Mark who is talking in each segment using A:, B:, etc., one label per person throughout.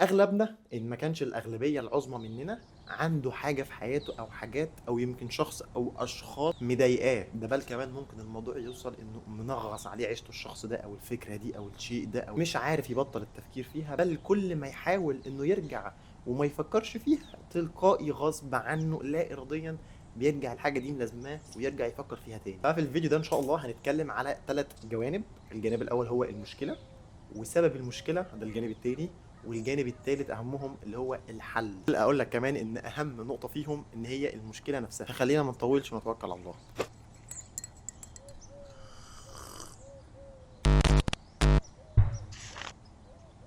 A: أغلبنا إن ما كانش الأغلبية العظمى مننا عنده حاجة في حياته أو حاجات أو يمكن شخص أو أشخاص مضايقاه، ده بل كمان ممكن الموضوع يوصل إنه منغص عليه عيشته الشخص ده أو الفكرة دي أو الشيء ده أو مش عارف يبطل التفكير فيها، بل كل ما يحاول إنه يرجع وما يفكرش فيها تلقائي غصب عنه لا إراديا بيرجع الحاجة دي ملازماه ويرجع يفكر فيها تاني. ففي الفيديو ده إن شاء الله هنتكلم على 3 جوانب. الجانب الأول هو المشكلة، وسبب المشكلة ده الجانب التاني، والجانب التالت اهمهم اللي هو الحل. اقول لك كمان ان اهم نقطة فيهم ان هي المشكلة نفسها. فخلينا ما نطولش ونتوكل على الله.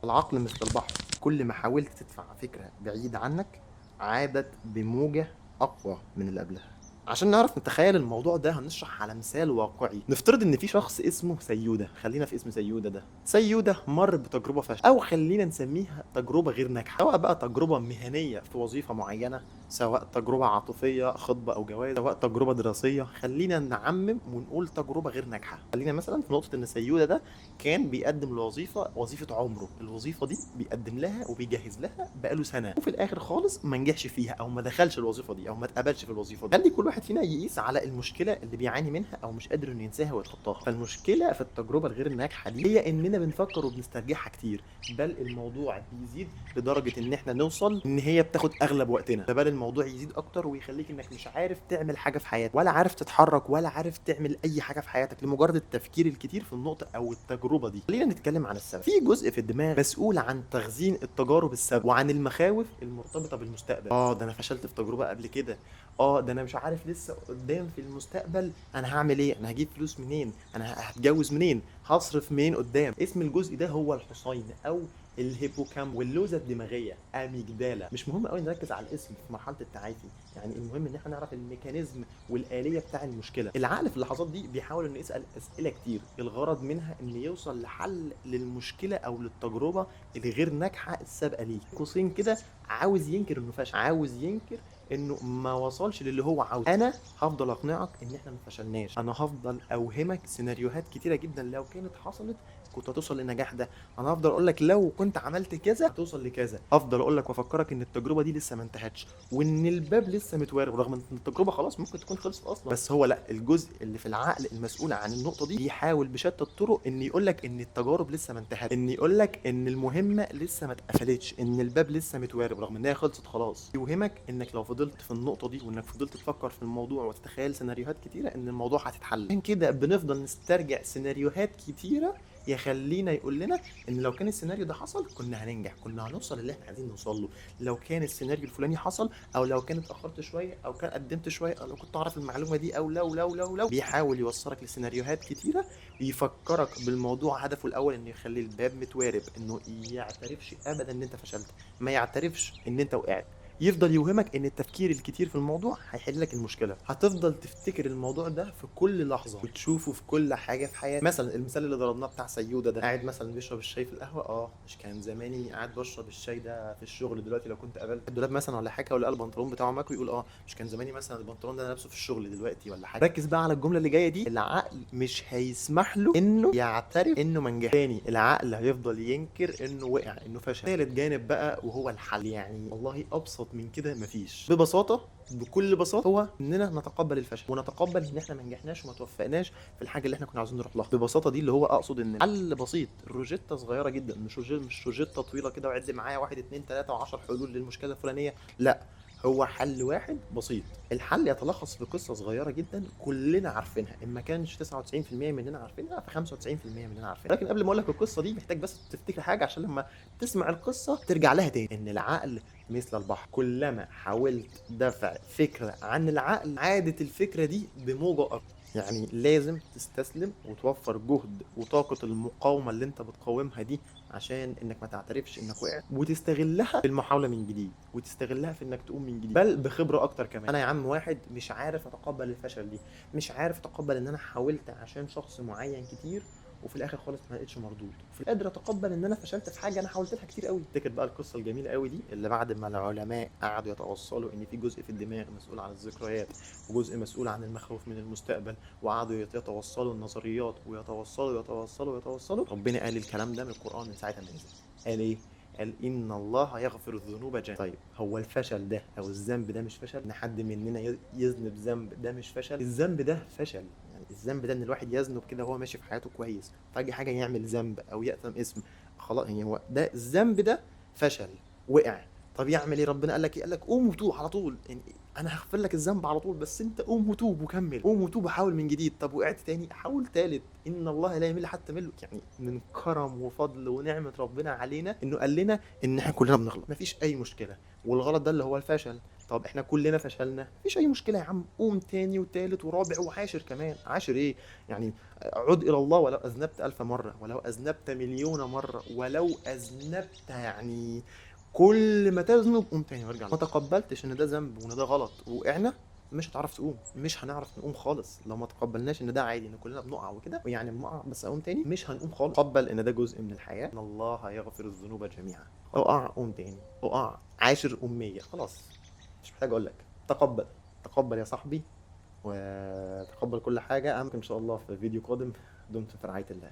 A: العقل مثل البحر، كل ما حاولت تدفع فكرة بعيدة عنك عادت بموجة أقوى من اللي قبلها. عشان نعرف نتخيل الموضوع ده هنشرح على مثال واقعي. نفترض ان في شخص اسمه سيودة، خلينا في اسم سيودة ده. سيودة مر بتجربة فاشلة، او خلينا نسميها تجربة غير ناجحة، سواء بقى تجربة مهنية في وظيفة معينة، سواء تجربة عاطفية خطبة او جواز، سواء تجربة دراسية. خلينا نعمم ونقول تجربة غير ناجحة. خلينا مثلا في نقطة ان سيودة ده كان بيقدم لوظيفة، وظيفة عمره. الوظيفة دي بيقدم لها وبيجهز لها بقاله سنة، وفي الآخر خالص ما نجحش فيها أو ما دخلش الوظيفة دي أو ما اتقبلش في الوظيفة دي. خلي كل واحد فينا يقيس على المشكلة اللي بيعاني منها أو مش قادر إنه ينساها ويتخطاها. فالمشكلة في التجربة الغير الناجحة دي هي إننا بنفكر وبنسترجعها كتير، بل الموضوع بيزيد لدرجة إن إحنا نوصل إن هي بتاخد أغلب وقتنا. ده بل الموضوع يزيد أكتر ويخليك إنك مش عارف تعمل حاجة في حياتك، ولا عارف تتحرك، ولا عارف تعمل أي حاجة في حياتك لمجرد التفكير الكتير في النقطة أو التجربة دي. خلينا نتكلم عن السبب. في جزء في الدماغ مسؤول عن تخزين التجارب السابقة وعن المخاوف المرتبطة بالمستقبل. ده أنا فشلت في تجربة قبل كده. ده أنا مش عارف لسه قدام في المستقبل أنا هعمل إيه، أنا هجيب فلوس منين، أنا هتجوز منين، هصرف منين قدام. اسم الجزء ده هو الحصين أو الهيبوكامب، واللوزه الدماغيه اميجدالا. مش مهم قوي نركز على الاسم في مرحله التعافي، يعني المهم ان احنا نعرف الميكانيزم والآلية بتاع المشكلة. العقل في اللحظات دي بيحاول انه يسأل أسئلة كتير، الغرض منها ان يوصل لحل للمشكلة او للتجربة الغير ناجحة السابقة ليه. قوسين كده، عاوز ينكر انه فشل، عاوز ينكر انه ما وصلش للي هو عاوز. انا هفضل اقنعك ان احنا ما فشلناش، انا هفضل اوهمك سيناريوهات كتيرة جدا لو كانت حصلت كنت هتوصل للنجاح ده. انا هفضل اقول لك لو كنت عملت كذا هتوصل لكذا. افضل اقول لك وافكرك ان التجربه دي لسه ما انتهتش، وان الباب لسه متوارب، رغم ان التجربه خلاص ممكن تكون خلصت اصلا. بس هو لا، الجزء اللي في العقل المسؤول عن النقطه دي بيحاول بشتى الطرق ان يقول لك ان التجارب لسه ما انتهتش، ان يقول لك ان المهمه لسه ما اتقفلتش، ان الباب لسه متوارب رغم ان هي خلصت خلاص. يوهمك انك لو فضلت في النقطه دي وانك فضلت تفكر في الموضوع وتتخيل سيناريوهات كتيره ان الموضوع هتتحل. عشان كده بنفضل نسترجع سيناريوهات كتيره يخلينا يقول لنا ان لو كان السيناريو ده حصل كنا هننجح، كنا هنوصل اللي احنا عايزين نوصل له. لو كان السيناريو الفلاني حصل، او لو كان اتاخرت شويه، او كان قدمت شويه، او لو كنت اعرف المعلومه دي، او لو بيحاول يوصلك لسيناريوهات كتيره، يفكرك بالموضوع. هدفه الاول انه يخلي الباب متوارب، انه يعترفش ابدا ان انت فشلت، ما يعترفش ان انت وقعت. يفضل يوهمك ان التفكير الكتير في الموضوع هيحل لك المشكله. هتفضل تفتكر الموضوع ده في كل لحظه وتشوفه في كل حاجه في حياتك. مثلا المثال اللي ضربناه بتاع سيوده ده، قاعد مثلا بيشرب الشاي في القهوه. مش كان زماني قاعد بشرب الشاي ده في الشغل دلوقتي لو كنت قابلت الدولاب مثلا ولا حاجه ولقى البنطلون بتاعه ماكو، يقول مش كان زماني مثلا البنطلون ده انا لابسه في الشغل دلوقتي ولا حاجه. ركز بقى على الجمله اللي جايه دي. العقل مش هيسمح له انه يعترف انه ما نجحش تاني، العقل هيفضل ينكر انه وقع، انه فشل. ثالث جانب بقى وهو الحل، يعني والله ابسط من كده مفيش. ببساطه، بكل بساطه، هو اننا نتقبل الفشل ونتقبل ان احنا ما نجحناش وما توفقناش في الحاجه اللي احنا كنا عاوزين نروح لها. ببساطه دي اللي هو اقصد ان الحل بسيط، الروجيتا صغيره جدا، مش روجيتا طويله كده وعد معايا 1 2 3 و10 حلول للمشكله الفلانيه. لا، هو حل واحد بسيط. الحل يتلخص في قصه صغيره جدا كلنا عارفينها، ان ما كانش 99% مننا عارفينها ف 95% مننا عارفينها. لكن قبل ما اقول لك القصه دي محتاج بس تفتكر حاجه عشان لما تسمع القصه ترجع لها تاني. ان العقل مثل البحر، كلما حاولت دفع فكرة عن العقل عادت الفكرة دي بموجة أكتر. يعني لازم تستسلم وتوفر جهد وطاقة المقاومة اللي انت بتقاومها دي عشان انك ما تعترفش انك وقعت، وتستغلها في المحاولة من جديد، وتستغلها في انك تقوم من جديد، بل بخبرة اكتر كمان. انا يا عم واحد مش عارف اتقبل الفشل دي، مش عارف اتقبل ان انا حاولت عشان شخص معين كتير وفي الاخر خالص ما لقيتش مردود، وفي قادر اتقبل ان انا فشلت في حاجه انا حاولت لها كتير قوي. افتكر بقى القصه الجميله قوي دي اللي بعد ما العلماء قعدوا يتوصلوا ان في جزء في الدماغ مسؤول عن الذكريات وجزء مسؤول عن المخاوف من المستقبل، وقعدوا يتوصلوا النظريات ويتوصلوا يتوصلوا يتوصلوا. ربنا قال الكلام ده من القران من ساعه ما نزل. قال ايه؟ قال إن الله يغفر الذنوب جميعا. طيب هو الفشل ده أو الذنب ده مش فشل؟ إن حد مننا يذنب ذنب ده مش فشل؟ الذنب ده فشل. يعني الذنب ده إن الواحد يذنب كده وهو ماشي في حياته كويس، فجأة حاجة يعمل ذنب أو يأثم اسم، خلاص يعني هو ده الذنب ده فشل، وقع. طب يعمل ايه؟ ربنا قال لك ايه؟ قال لك قوم وتوب على طول. يعني انا هغفر لك الذنب على طول، بس انت قوم وتوب وكمل، قوم وتوب وحاول من جديد. طب وقعت تاني، حاول تالت. ان الله لا يمل حتى ملك. يعني من كرم وفضل ونعمه ربنا علينا انه قال لنا ان احنا كلنا بنغلط، مفيش اي مشكله، والغلط ده اللي هو الفشل. طب احنا كلنا فشلنا، مفيش اي مشكله يا عم، قوم تاني وتالت ورابع وعاشر كمان. عاشر ايه يعني؟ عد الى الله ولو اذنبت 1000 مره، ولو اذنبت 1,000,000 مره، ولو اذنبت يعني كل ما تذنب قوم تاني وارجع. ما تقبلتش ان ده ذنب وان ده غلط ووقعنا، مش هتعرف تقوم، مش هنعرف نقوم خالص. لو ما تقبلناش ان ده عادي، ان كلنا بنقع وكده، يعني بنقع بس اقوم تاني، مش هنقوم خالص. تقبل ان ده جزء من الحياه، ان الله يغفر الذنوب جميعا. اقع قوم تاني، اقع عاشر اميه، خلاص مش محتاج اقول لك. تقبل، تقبل يا صاحبي، وتقبل كل حاجه. امك ان شاء الله في فيديو قادم. دمت في رعايه الله.